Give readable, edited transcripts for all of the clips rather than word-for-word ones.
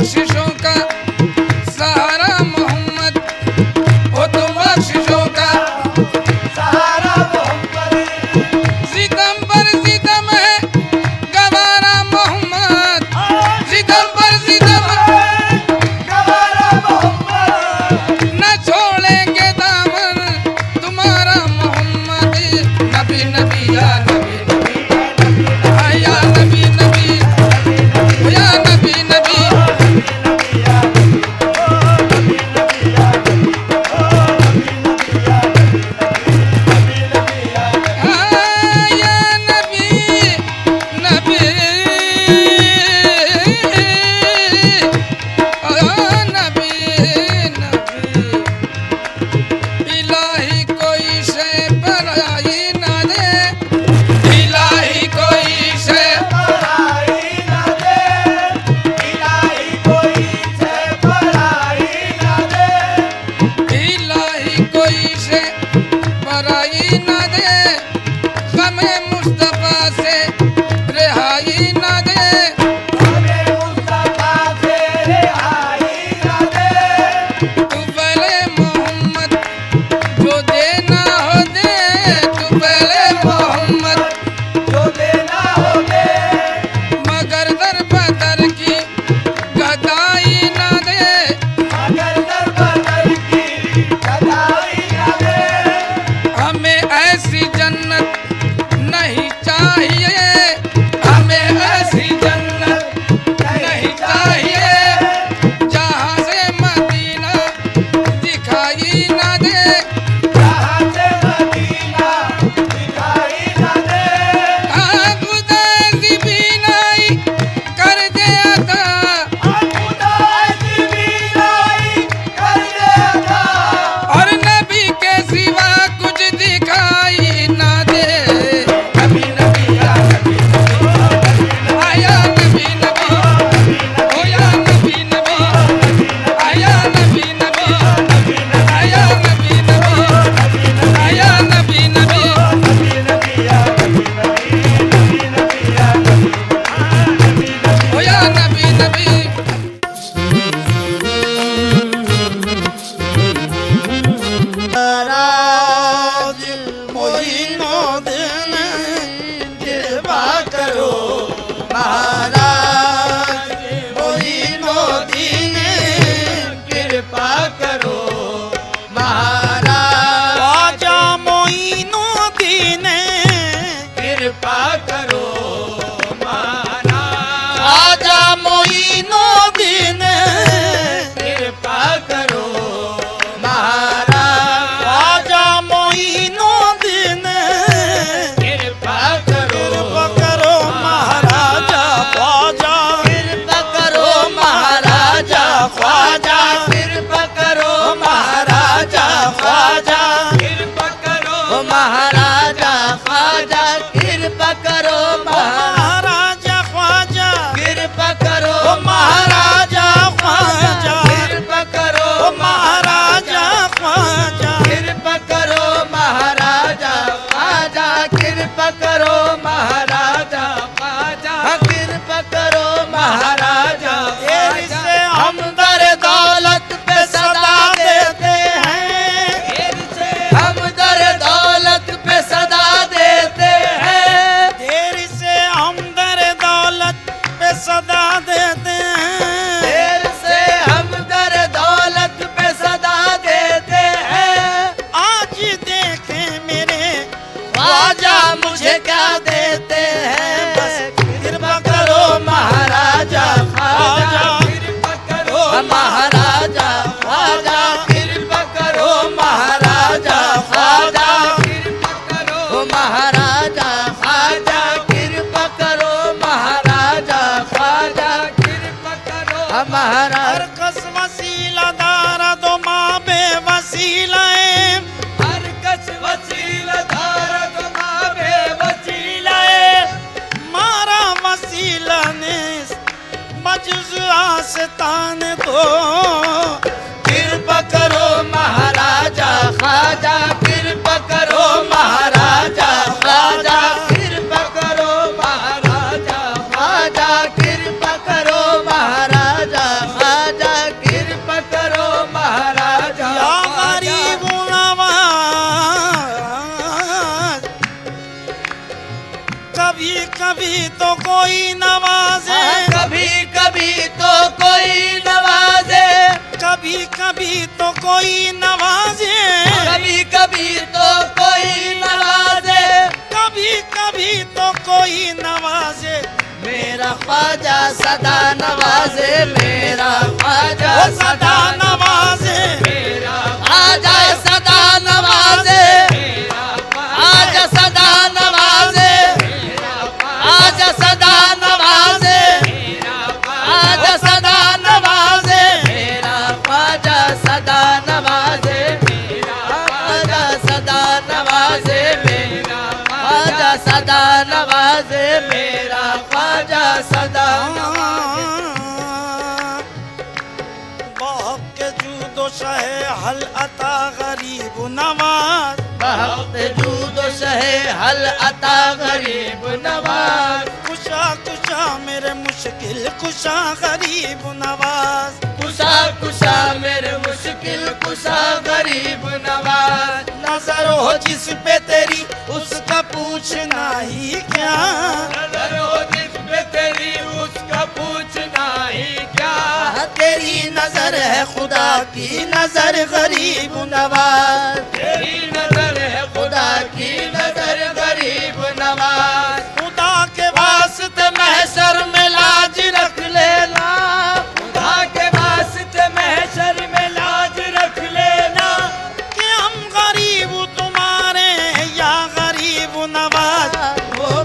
बख्शिशों का सहारा मोहम्मद, हो तुम बख्शिशों का सहारा मोहम्मद। सितम पर सितम है गवारा मोहम्मद, सितम पर सितम गवारा मोहम्मद। न छोड़ेंगे दामन तुम्हारा मोहम्मद। नबी नबी या नबी नबी या नबी नबी या नबी नबी या नबी नबी नबी नबी। इलाही कोई शे पराई ना दे, इलाही कोई शे पराई ना दे, इलाही कोई शे पराई ना दे, इलाही कोई शे पराई ना दे। गमे मुस्तफा से रिहाई ना दे, गमे मुस्तफा से रिहाई ना दे। तू पहले मोहम्मद जो देना हो दे, तू पहले मोहम्मद जो देना हो दे। मगर दर बदर की गदाई ना दे, मगर दर बदर की गदाई ना दे। हमें ऐसी जन्नत नहीं चाहिए, हमें ऐसी जन्नत नहीं चाहिए जहाँ से मदीना दिखाई ना दे, जहाँ से मदीना दिखाई ना दे। खुदा ऐसी बीनाई कर दे अता, खुदा ऐसी बीनाई कर दे अता। और नबी के सिवा कुछ दिखाई ना दे। नबी नबी या नबी आया नबी नबी, ओ या नबी नबी आया नबी नबी, आया नबी नबी, आया नबी नबी, ओ या नबी नबी। महाराज मोइनुद्दीन कृपा करो, महाराज मोइनुद्दीन कृपा करो, महाराज ख्वाजा मोइनुद्दीन कृपा करो, महाराज ख्वाजा मोइनुद्दीन कृपा करो, महाराज ख्वाजा मोइनुद्दीन कृपा करो, महाराजा ख्वाजा कृपा करो, महाराजा ख्वाजा कृपा करो, महाराजा ख्वाजा कृपा करो, महाराजा ख्वाजा कृपा करो, महाराजा ख्वाजा कृपा करो, महाराजा ख्वाजा कृपा करो, महाराजा ख्वाजा कृपा करो, महाराजा ख्वाजा कृपा करो, महाराजा ख्वाजा कृपा करो, महाराजा से हम दर दौलत पे सदा देते हैं, हम दर दौलत पे सदा देते हैं, देर से हम दर दौलत पे सदा देते हैं, देर से हम दर दौलत पे सदा देते हैं। आज देखे मेरे ख्वाजा मुझे क्या देते हैं, बस कृपा करो महाराजा ख्वाजा कृपा करो, महाराजा ख्वाजा कृपा करो, महाराजा ख्वाजा कृपा करो, महाराजा ख्वाजा कृपा करो, महाराजा ख्वाजा कृपा करो, महाराज कस वसीला दारा दो माँ बे वसीलाए, हर कस वसीला दारा दो माँ बे वसीलाए, मारा वसीला ने मजज़ आस्तान दो, कृपा करो महाराजा ख्वाजा कृपा करो, महाराजा ख्वाजा कृपा करो, महाराजा ख्वाजा कृपा करो, महाराजा कोई नवाजे, कभी कभी तो कोई नवाजे, कभी कभी तो कोई नवाजे, कभी कभी तो कोई नवाजे, मेरा ख्वाजा सदा नवाजे, मेरा ख्वाजा वो सदा नवाजे, मेरा ख्वाजा सदा नवाजे, आजा सदा नवाजे, आजा सदा नवाजे, आजा सदा नवाजे, मेरा ख्वाजा सदा नवाजे, मेरा ख्वाजा सदा नवाजे, मेरा ख्वाजा सदा नवाजे, मेरा ख्वाजा सदा बाप के जूदो शहे हल अता गरीब नवाज, बहुत जूदो शहे हल अता गरीब नवाज, कुशा कुशा मेरे मुश्किल कुशा गरीब नवाज, कुशा कुशा मेरे मुश्किल कुशा गरीब नवाज, नजर हो जिस पे तेरी उसका पूछना ही क्या, नजर हो जिस पे तेरी उसका पूछना ही क्या, तेरी नजर है खुदा की नजर गरीब नवाज, तेरी नजर है खुदा की नजर गरीब नवाज, खुदा के वास्ते महशर में लाज रख लेना, खुदा के वास्ते महशर में लाज रख लेना, कि हम गरीब तुम्हारे या गरीब नवाज, वो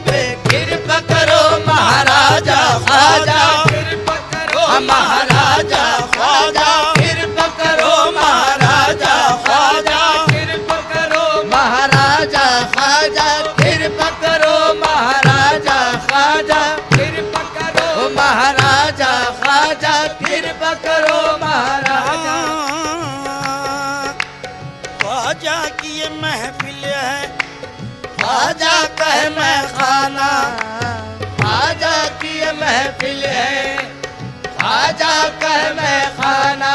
कृपा करो महाराजा ख्वाजा, कृपा करो महाराजा ख्वाजा, कृपा करो महाराजा ख्वाजा, कृपा करो महाराजा ख्वाजा, कृपा करो महाराजा ख्वाजा, कृपा करो महाराजा ख्वाजा, कृपा करो महाराजा। ख्वाजा की ये महफिल है, ख्वाजा कह मैं खाना, ख्वाजा की ये महफिल है, ख्वाजा कह मैं खाना,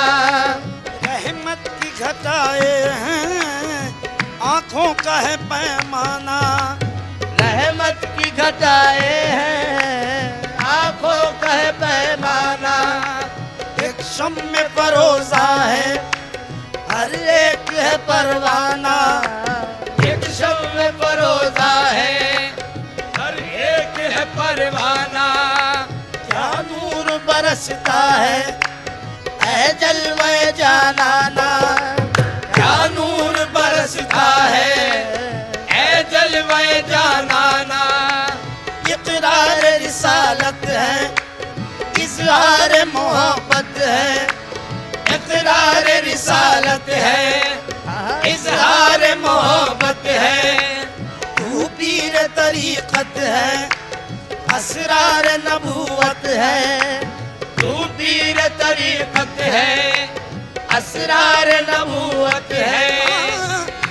रहमत की घटाए हैं आंखों का है पैमाना, रहमत की घटाए हैं आंखों का है पैमाना, एक शम में परोसा है हर एक है परवाना, एक शब में परोसा है हर एक है परवाना, क्या नूर बरसता है ऐ जलवे जानाना, क्या नूर बरसता है ऐ जलवे जानाना, इकरार रिसालत है इजहार मोहब्बत है, इकरार रिसालत है इजहार मोहब्बत है, तू पीर तरीकत है असरार नबूवत है, तू पीर तरीकत है असरार नबूवत है,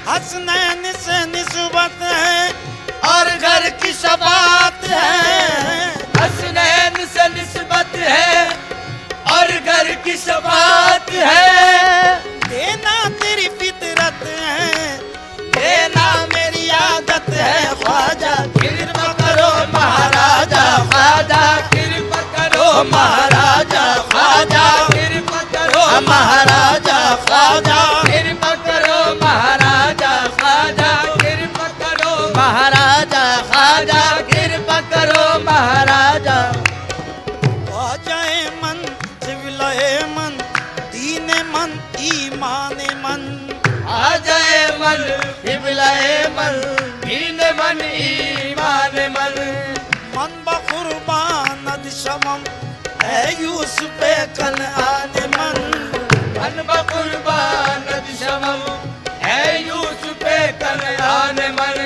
हसनैन से निस्बत है और घर की शफात है, हसनैन से निस्बत है और घर की शफात है, देना तेरी फितरत है देना मेरी आदत है ख्वाजा कृपा करो महाराजा ख्वाजा, कृपा करो महाराजा ख्वाजा, कृपा करो महाराजा ख्वाजा, कृपा करो महाराजा ख्वाजा, कृपा करो महाराजा ख्वाजा, कृपा करो महाराजा। ख्वाजाए मन सिविलाए मन दीन मन ईमान मन, आ जाए मन हिबलाए मन दीन मन ईमान मन, मन बकुर्बान शमम है यूसुफ कनआन मन, मन बकुर्बान शमम है यूसुफ कनआन मन,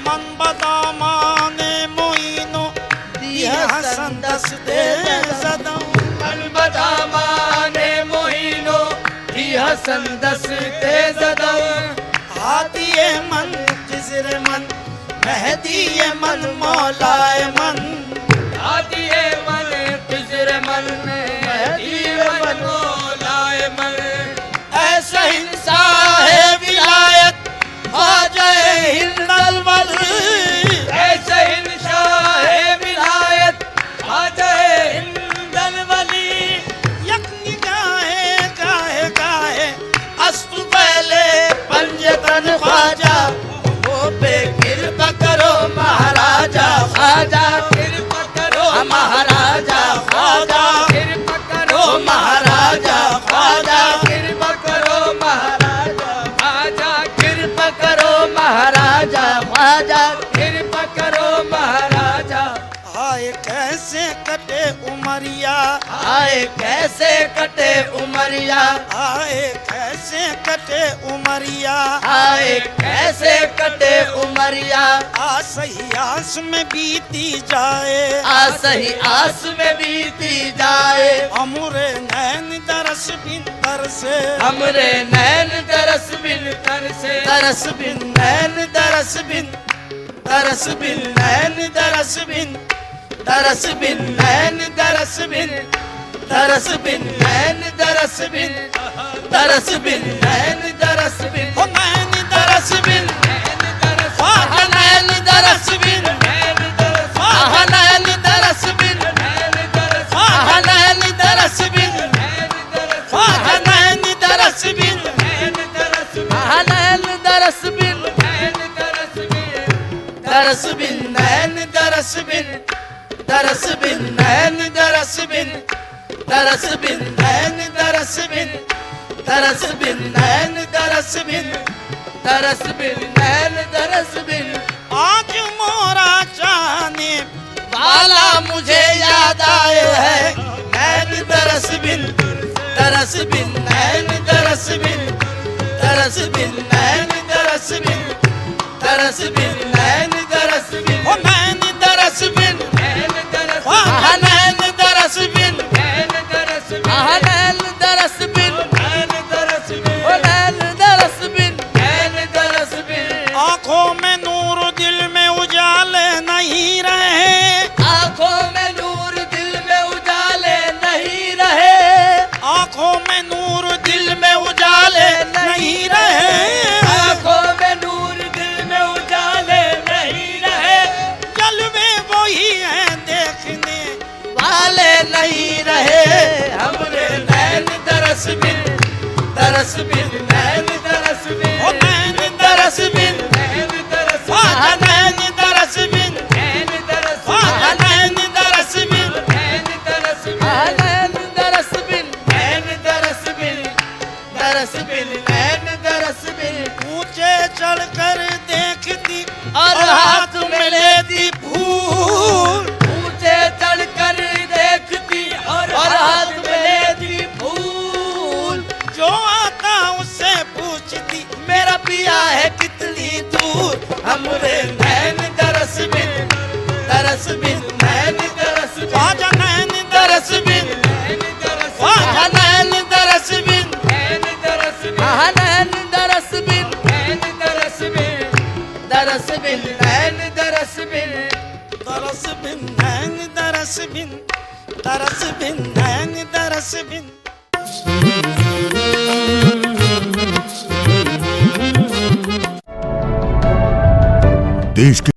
मन बदामान मोइनो दिया हसन दस्ते सदम, मन बदामाने मोहिनो ही हसन दस्ते जदौ, हादिए मन खिजर मन मेहदीए मन मौलाए मन, आदिए मन खिजर मन मेहदीए मन मौलाए मन, ऐसा हिंसा है विलायत ख्वाजाए हिंदल वल, ऐसा हिंसा है विलायत ख्वाजाए हिंदल वली, यक उमरिया, आए कैसे कटे उमरिया, आए कैसे कटे उमरिया, आए कैसे कटे उमरिया, आ सही आस में बीती जाए, आ सही आस में बीती जाए, हमरे नैन दरस बिन तरसे, हमरे नैन तरस बिन तरसे, तरस बिन नैन दरस बिन, तरस बिन नैन दरस बिन, तरस बिन नैन दरस बिन, तरस बिन नैन दरस बिन, तरस बिन नैन दरस बिन, ओ नैन दरस बिन, आह नैन दरस बिन, आह नैन दरस बिन, आह नैन दरस बिन, आह नैन दरस बिन, आह नैन दरस बिन, दरस बिन नैन दरस बिन, दरस बिन नैन दरस बिन, दरस बिन नैन दरस बिन, दरस बिन नैन दरस बिन, तरस बिन नैन दरस बिन, आज मोरा जाने वाला मुझे याद आए है, नैन दरस बिन, दरस बिन नैन दरस बिन, दरस बिन नैन दरस बिन, दरस बिन नैन दरस बिन, ओ नैन दरस बिन, आह नैन दरस बिन, आह नैन दरस बिन, ओ नैन दरस बिन, नैन दरस बिन, आँखों में नूर दिल में उजाले नहीं रहे, आँखों में नूर दिल में उजाले नहीं रहे, आँखों में नूर दिल में उजाले नहीं रहे, आँखों में नूर दिल में उजाले नहीं रहे, जलवे वही हैं देखने वाले नहीं रहे, हमरे नैन दरस बिन, दरस बिन नैन दरस बिन, ओ नैन दरस बिन, आह नैन दरस बिन, आह नैन दरस बिन, आह नैन दरस बिन, नैन दरस बिन, दरस बिन नैन दरस बिन, ऊंचे चढ़कर देखती और हाथ में लेती फूल, ऊंचे चढ़कर देखती और हाथ में लेती फूल, जो आता उससे पूछती मेरा पिया है कितनी दूर, हमरे नैन दरस बिन, दरस बिन नैन दरस बिन, आजा नैन दरस बिन, आजा नैन दरस बिन, आह नैन दरस बिन, दरस बिन नैन दरस बिन, दरस बिन नैन दरस बिन, दरस बिन नैन दरस बिन। देश के